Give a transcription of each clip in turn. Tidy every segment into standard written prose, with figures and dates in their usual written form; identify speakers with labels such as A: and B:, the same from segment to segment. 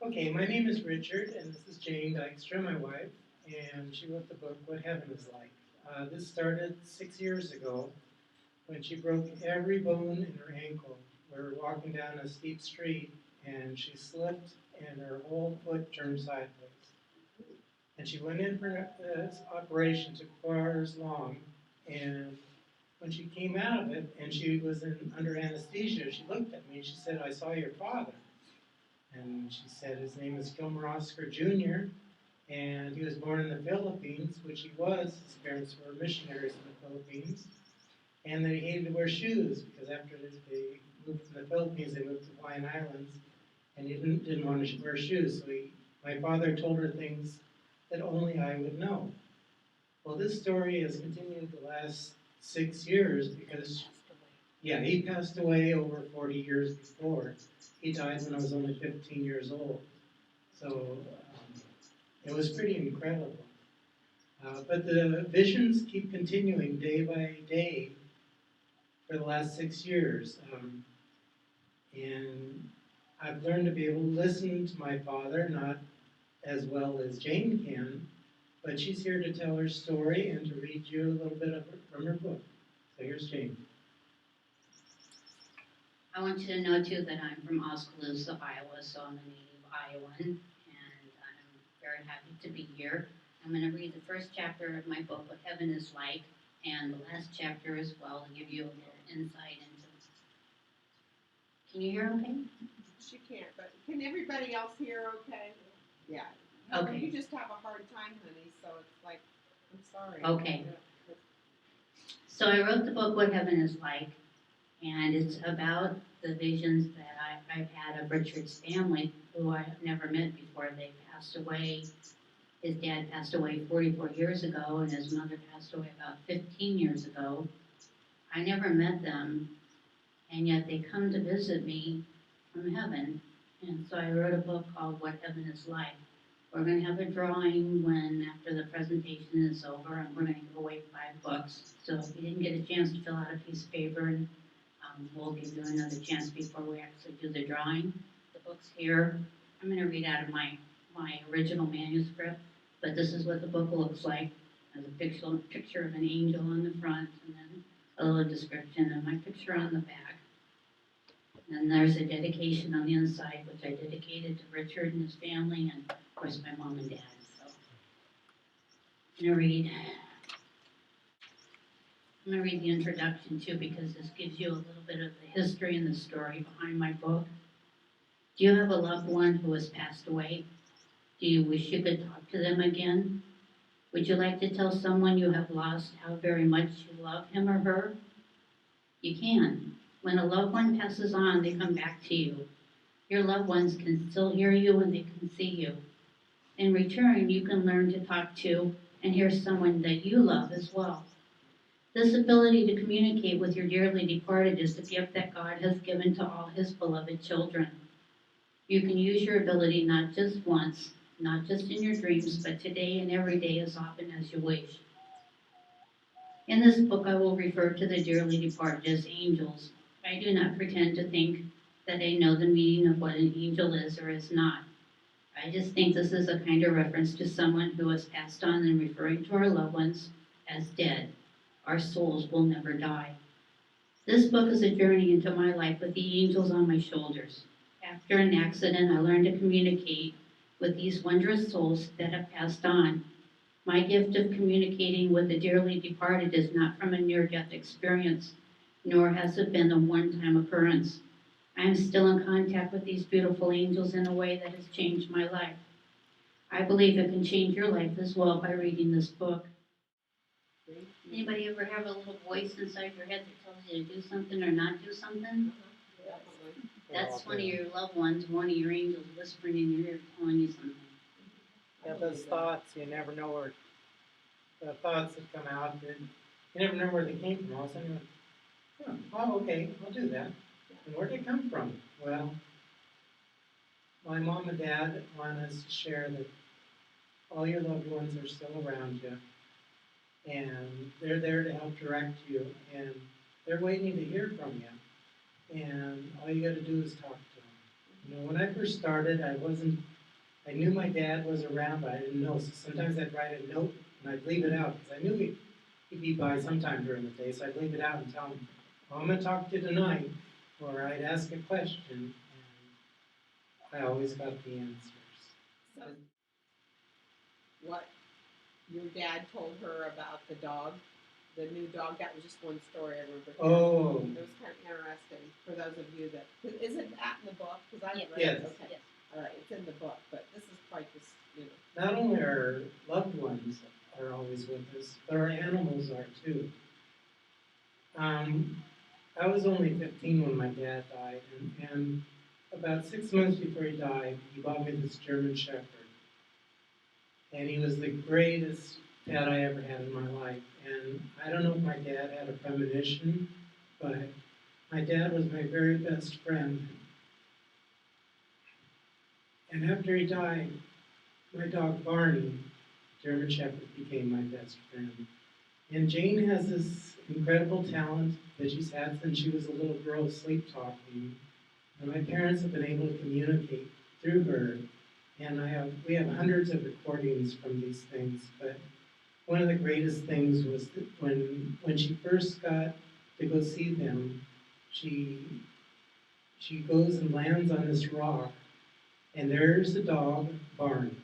A: Okay, my name is Richard, and this is Jane Dykstra, my wife, and she wrote the book, What Heaven is Like. This started 6 years ago when she broke every bone in her ankle. We were walking down a steep street, and she slipped, and her whole foot turned sideways. And she went in for this operation, took 4 hours long, and when she came out of it, and she was under anesthesia, she looked at me and she said, "I saw your father." And she said his name is Gilmer Oscar Jr., and he was born in the Philippines, which he was. His parents were missionaries in the Philippines. And that he hated to wear shoes because after they moved from the Philippines, they moved to Hawaiian Islands, and he didn't want to wear shoes. So my father told her things that only I would know. Well, this story has continued the last 6 years because, yeah, he passed away over 40 years before. He died when I was only 15 years old. So it was pretty incredible. But the visions keep continuing day by day for the last 6 years. And I've learned to be able to listen to my father, not as well as Jane can, but she's here to tell her story and to read you a little bit from her book. So here's Jane.
B: I want you to know, too, that I'm from Oskaloosa, Iowa, so I'm a native Iowan, and I'm very happy to be here. I'm going to read the first chapter of my book, What Heaven is Like, and the last chapter as well to give you a little insight into it. Can you hear okay?
C: She can't, but can everybody else hear okay? Yeah.
B: Okay.
C: You just have a hard time, honey, so it's like, I'm sorry.
B: Okay. So I wrote the book, What Heaven is Like, and it's about the visions that I've had of Richard's family, who I have never met before. They passed away. His dad passed away 44 years ago, and his mother passed away about 15 years ago. I never met them, and yet they come to visit me from heaven. And so I wrote a book called What Heaven is Like. We're going to have a drawing after the presentation is over, and we're going to give away 5 books. So if you didn't get a chance to fill out a piece of paper, and we'll give you another chance before we actually do the drawing. The book's here. I'm going to read out of my original manuscript, but this is what the book looks like. There's a picture of an angel on the front, and then a little description, and my picture on the back. And then there's a dedication on the inside, which I dedicated to Richard and his family, and of course my mom and dad. So I'm going to read the introduction too, because this gives you a little bit of the history and the story behind my book. Do you have a loved one who has passed away? Do you wish you could talk to them again? Would you like to tell someone you have lost how very much you love him or her? You can. When a loved one passes on, they come back to you. Your loved ones can still hear you and they can see you. In return, you can learn to talk to and hear someone that you love as well. This ability to communicate with your dearly departed is the gift that God has given to all his beloved children. You can use your ability not just once, not just in your dreams, but today and every day as often as you wish. In this book, I will refer to the dearly departed as angels. I do not pretend to think that I know the meaning of what an angel is or is not. I just think this is a kind of reference to someone who has passed on and referring to our loved ones as dead. Our souls will never die. This book is a journey into my life with the angels on my shoulders. After an accident, I learned to communicate with these wondrous souls that have passed on. My gift of communicating with the dearly departed is not from a near-death experience, nor has it been a one-time occurrence. I am still in contact with these beautiful angels in a way that has changed my life. I believe it can change your life as well by reading this book. Anybody ever have a little voice inside your head that tells you to do something or not do something? That's one of your loved ones, one of your angels whispering in your ear telling you something.
A: Yeah, those thoughts, you never know where the thoughts that come out, and you never know where they came from. All of a sudden, you're like, oh, okay, I'll do that. And where'd they come from? Well, my mom and dad want us to share that all your loved ones are still around you, and they're there to help direct you, and they're waiting to hear from you. And all you got to do is talk to them. You know, when I first started, I wasn't I knew my dad was around, but I didn't know. So sometimes I'd write a note and I'd leave it out because I knew he'd be by sometime during the day. So I'd leave it out and tell him, "Oh, I'm going to talk to you tonight," or I'd ask a question, and I always got the answers.
C: So, what your dad told her about the dog, the new dog, that was just one story I remember.
A: Oh,
C: It was kind of interesting for those of you that, isn't that in the book? Because I haven't read
A: yes.
C: it. Okay.
B: Yes.
C: All right, it's in the book, but this is quite this,
A: Not only our loved ones are always with us, but our animals are too. I was only 15 when my dad died, and about 6 months before he died, he bought me this German Shepherd. And he was the greatest pet I ever had in my life. And I don't know if my dad had a premonition, but my dad was my very best friend. And after he died, my dog Barney, German Shepherd, became my best friend. And Jane has this incredible talent that she's had since she was a little girl, sleep talking. And my parents have been able to communicate through her. And we have hundreds of recordings from these things. But one of the greatest things was that when she first got to go see them, she goes and lands on this rock, and there's the dog Barney.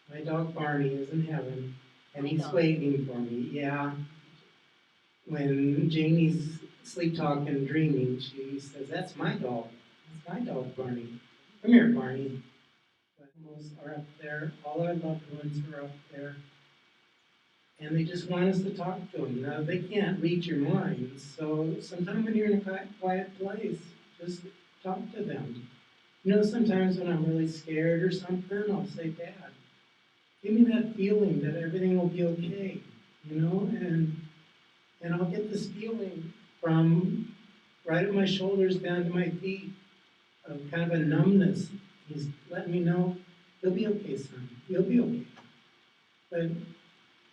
A: My dog Barney is in heaven, and he's waiting for me. Yeah. When Janie's sleep talking and dreaming, she says, "That's my dog. That's my dog, Barney. Come here, Barney." But animals are up there. All our loved ones are up there. And they just want us to talk to them. Now, they can't read your minds, so sometime when you're in a quiet place, just talk to them. You know, sometimes when I'm really scared or something, I'll say, "Dad, give me that feeling that everything will be okay," you know, and I'll get this feeling from right at my shoulders down to my feet of kind of a numbness. He's letting me know, "You'll be okay, son. You'll be okay." But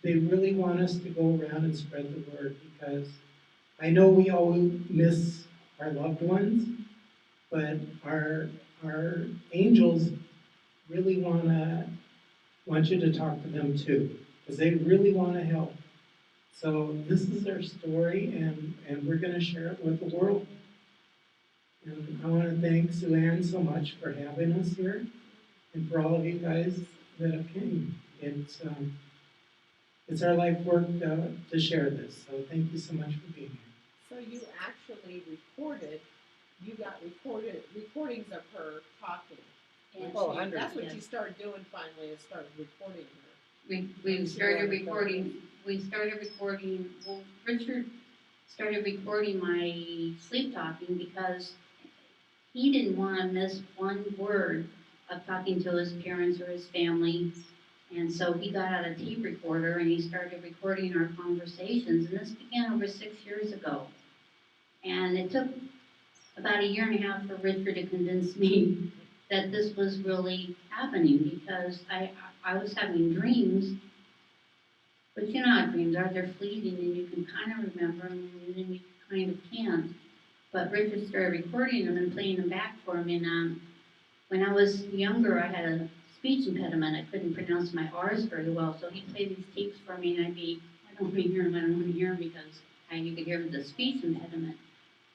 A: they really want us to go around and spread the word because I know we all miss our loved ones, but our angels really want you to talk to them too because they really want to help. So this is our story, and we're going to share it with the world. And I want to thank Sue Ann so much for having us here, and for all of you guys that have came. It's our life work to share this. So thank you so much for being here.
C: So you actually you got recordings of her talking.
B: And
A: Oh, hundreds.
C: That's what
B: yes.
C: you started doing finally, is started recording her.
B: We started recording. Well, Richard started recording my sleep talking because he didn't want to miss one word of talking to his parents or his family. And so he got out a tape recorder and he started recording our conversations. And this began over 6 years ago. And it took about 1.5 years for Richard to convince me that this was really happening because I was having dreams. But you know how dreams are, they're fleeting and you can kind of remember them and then you kind of can't. But Richard started recording them and playing them back for me. And when I was younger, I had a speech impediment. I couldn't pronounce my R's very well. So he'd play these tapes for me and I'd be, "I don't want to hear him, I don't want to hear him," because you could hear the speech impediment.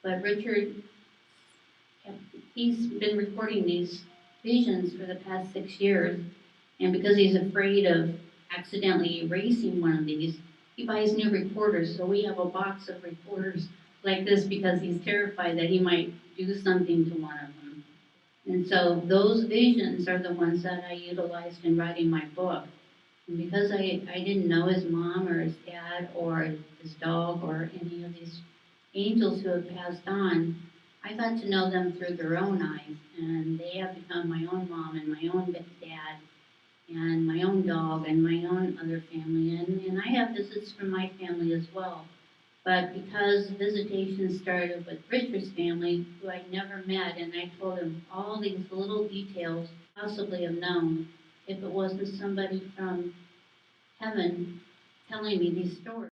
B: But Richard, he's been recording these visions for the past 6 years. And because he's afraid of accidentally erasing one of these, he buys new recorders. So we have a box of recorders like this because he's terrified that he might do something to one of them. And so those visions are the ones that I utilized in writing my book. And because I didn't know his mom or his dad or his dog or any of these angels who have passed on, I got to know them through their own eyes. And they have become my own mom and my own dad and my own dog and my own other family. And I have visits from my family as well. But because visitations started with Richard's family, who I never met, and I told him all these little details possibly have known if it wasn't somebody from heaven telling me these stories.